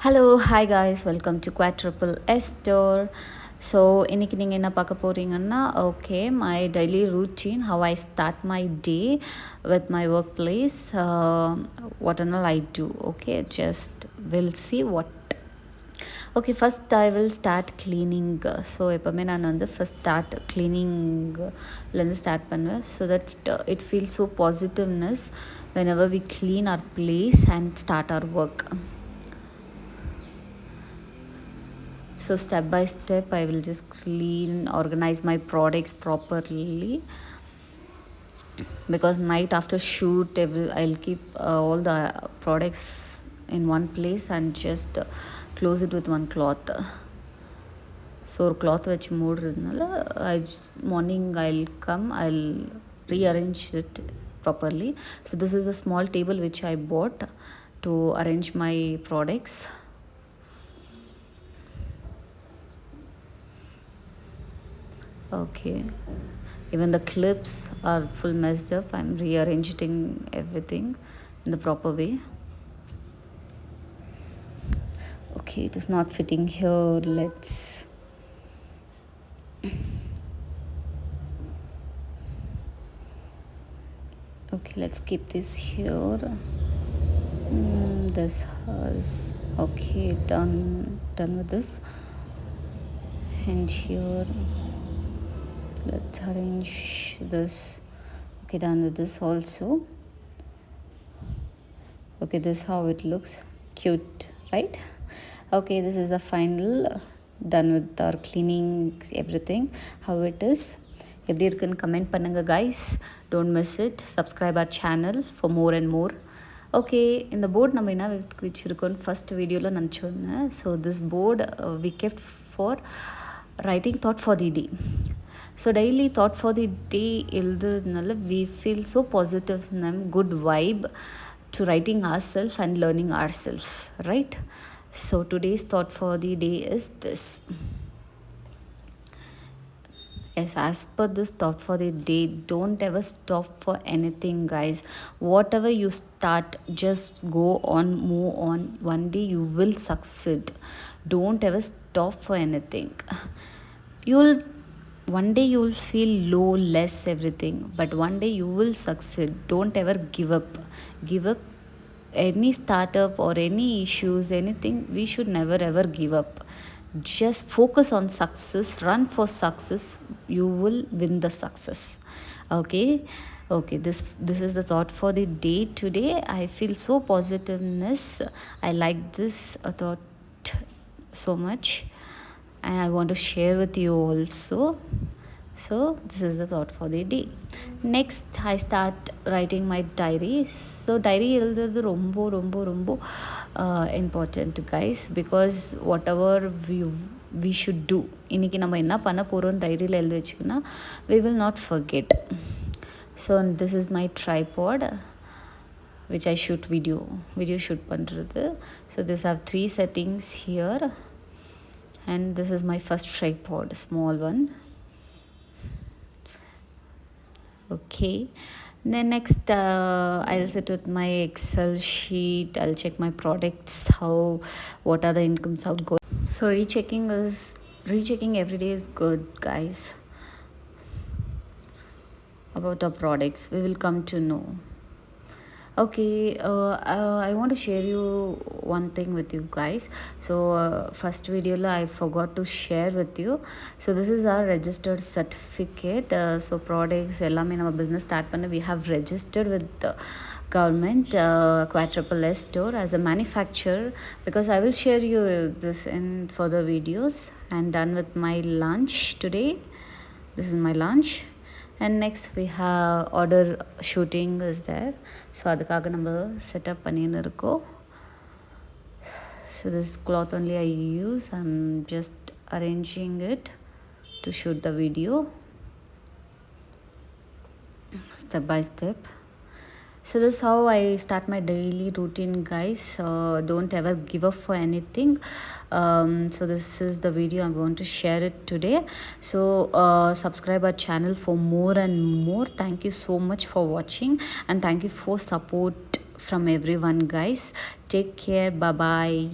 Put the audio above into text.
Hello, hi guys, welcome to Quadruple S Store. So, இன்னைக்கு நீங்கள் என்ன பார்க்க போகிறீங்கன்னா okay, my daily routine, how I start my day with my workplace, what and all I do. Okay, just we'll see what. Okay, first I will start cleaning. So, எப்போவுமே நான் வந்து first start cleaningலேருந்து start பண்ணுவேன் so that it feels so positiveness whenever we clean our place and start our work. So step by step I will just clean, organize my products properly, because night after shoot I'll keep all the products in one place and just close it with one cloth. So ஒரு cloth வச்சு மூடுறதுனால morning I'll rearrange it properly. So this is a small table which I bought to arrange my products. Okay, even the clips are full messed up. I'm rearranging everything in the proper way. Okay, it is not fitting here. Let's keep this here. This has okay, done with this. And here let's arrange this. Okay, done with this also. Okay, this is how it looks. Cute, right? Okay, this is the final, done with our cleaning, everything, how it is. எப்படி இருக்குன்னு comment பண்ணுங்க guys. Don't miss it. Subscribe our channel for more and more. Okay, இந்த board நம்ம என்ன வச்சுருக்கோன்னு first வீடியோவில் நான் சொன்னேன். So this board we kept for writing thought for the day. So daily thought for the day எழுதுறதுனால we feel so positive, good vibe to writing ourselves and learning ourselves, right? So today's thought for the day is this. Yes, as per this thought for the day, don't ever stop for anything, guys. Whatever you start, just go on, move on. One day you will succeed. Don't ever stop for anything. One day you will feel low, less, everything, but one day you will succeed. Don't ever give up. Any startup or any issues, anything, we should never ever give up. Just focus on success, run for success, you will win the success. Okay, this is the thought for the day today. I feel so positiveness. I like this thought so much and I want to share with you also. So this is the thought for the day. Next I start writing my diary. So diary எழுதுறது ரொம்ப important, guys, because whatever we should do, இன்னைக்கு நம்ம என்ன பண்ண போகிறோம் டைரியில் எழுதி வச்சுக்கோன்னா we will not forget. So this is my tripod which I shoot video shoot பண்ணுறது. So this have 3 settings here and this is my first tripod, small one. Okay, then next I'll sit with my Excel sheet. I'll check my products, what are the incomes outgoing. So rechecking every day is good, guys. About our products we will come to know. Okay, I want to share you one thing with you guys. So first video I forgot to share with you. So this is our registered certificate. So products ellame nama business start panna we have registered with the government, Quadruple S Store as a manufacturer, because I will share you this in further videos. And done with my lunch today. This is my lunch. And next we have order shooting is there. So அதுக்காக நம்ம setup பண்ணின்னு இருக்கோம். So this cloth only I use. I'm just arranging it to shoot the video step by step. So this is how I start my daily routine, guys. Don't ever give up for anything. So this is the video I'm going to share it today. So subscribe our channel for more and more. Thank you so much for watching and thank you for support from everyone, guys. Take care. Bye bye.